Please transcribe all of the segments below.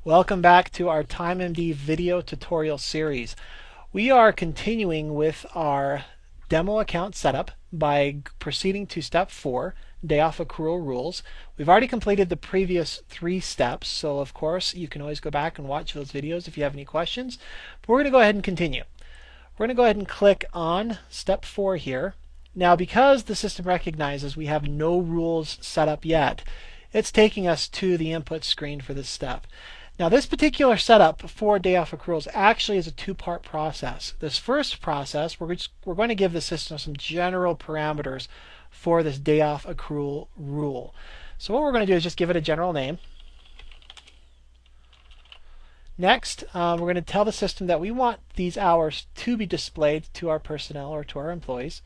Welcome back to our TimeMD video tutorial series. We are continuing with our demo account setup by proceeding to step 4, day off accrual rules. We've already completed the previous 3 steps, so of course you can always go back and watch those videos if you have any questions. But we're going to go ahead and continue. We're going to go ahead and click on step 4 here. Now, because the system recognizes we have no rules set up yet, it's taking us to the input screen for this step. Now, this particular setup for day off accruals actually is a 2-part process. This first process, we're going to give the system some general parameters for this day off accrual rule. So what we're going to do is just give it a general name. Next, we're going to tell the system that we want these hours to be displayed to our personnel or to our employees.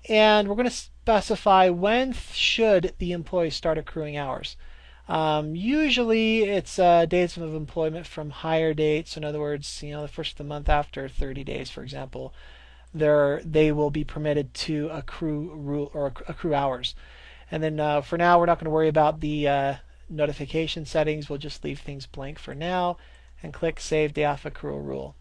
And we're going to specify when should the employees start accruing hours. Usually it's dates of employment from hire dates. In other words, the first of the month after 30 days, for example, they will be permitted to accrue hours. And then for now, we're not going to worry about the notification settings. We'll just leave things blank for now and click Save Day Off Accrual Rule.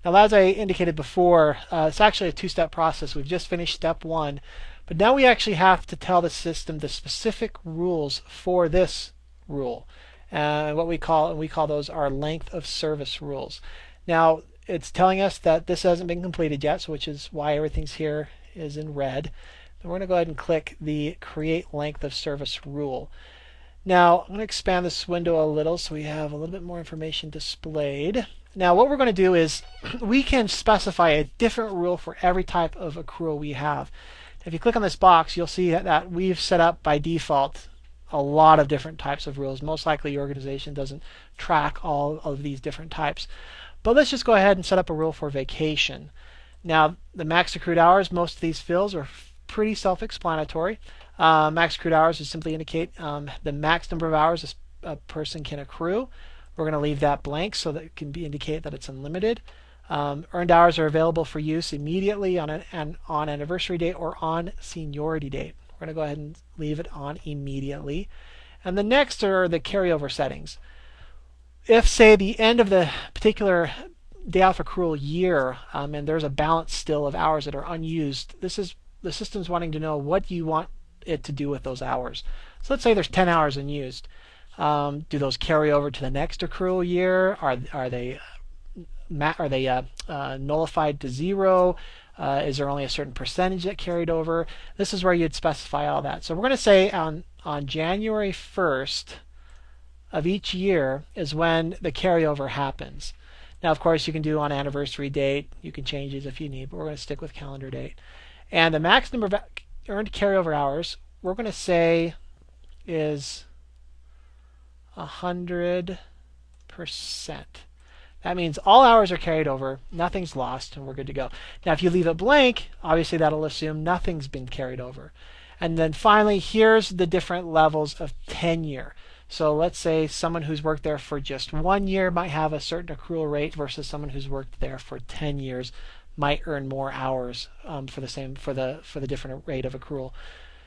Now, as I indicated before, it's actually a 2-step process. We've just finished step 1, but now we actually have to tell the system the specific rules for this rule. What we call those our length of service rules. Now, it's telling us that this hasn't been completed yet, so which is why everything's here is in red. Then we're going to go ahead and click the Create Length of Service rule. Now, I'm going to expand this window a little so we have a little bit more information displayed. Now, what we're going to do is we can specify a different rule for every type of accrual we have. If you click on this box, you'll see that we've set up by default a lot of different types of rules. Most likely your organization doesn't track all of these different types. But let's just go ahead and set up a rule for vacation. Now, the max accrued hours, most of these fields are pretty self-explanatory. Max accrued hours is simply indicate the max number of hours a person can accrue. We're going to leave that blank so that it can indicate that it's unlimited. Earned hours are available for use immediately on anniversary date or on seniority date. We're going to go ahead and leave it on immediately. And the next are the carryover settings. If, say, the end of the particular day off accrual year and there's a balance still of hours that are unused, this is the system's wanting to know what you want it to do with those hours. So let's say there's 10 hours unused. Do those carry over to the next accrual year? Are they nullified to 0? Is there only a certain percentage that carried over? This is where you'd specify all that. So we're going to say on January 1st of each year is when the carryover happens. Now, of course, you can do on anniversary date. You can change it if you need, but we're going to stick with calendar date. And the max number of earned carryover hours, we're going to say is 100%. That means all hours are carried over, nothing's lost, and we're good to go. Now, if you leave it blank, obviously that'll assume nothing's been carried over. And then finally, here's the different levels of tenure. So let's say someone who's worked there for just 1 year might have a certain accrual rate versus someone who's worked there for 10 years might earn more hours for the different rate of accrual.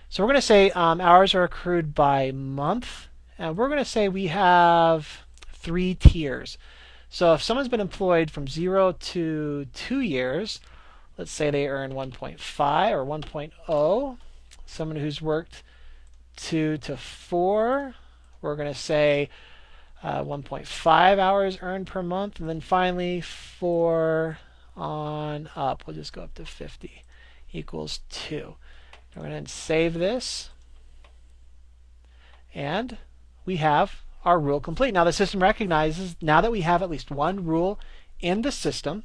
So we're going to say hours are accrued by month, and we're going to say we have 3 tiers. So if someone's been employed from 0 to 2 years, let's say they earn 1.5 or 1.0. Someone who's worked 2 to 4, we're going to say 1.5 hours earned per month. And then finally, 4 on up, we'll just go up to 50 equals 2. We're going to save this. And we have our rule complete. Now the system recognizes now that we have at least one rule in the system,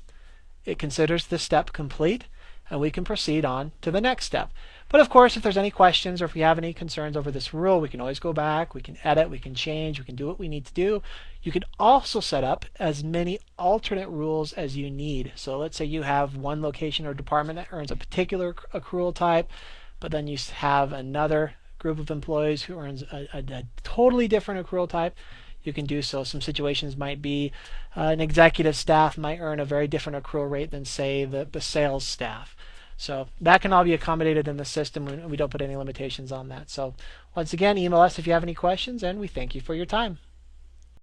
it considers this step complete, and we can proceed on to the next step. But of course, if there's any questions or if we have any concerns over this rule, we can always go back, we can edit, we can change, we can do what we need to do. You can also set up as many alternate rules as you need. So let's say you have one location or department that earns a particular accrual type, but then you have another group of employees who earns a totally different accrual type. You can do so. Some situations might be an executive staff might earn a very different accrual rate than, say, the sales staff. So that can all be accommodated in the system, and we don't put any limitations on that. So once again, email us if you have any questions, and we thank you for your time.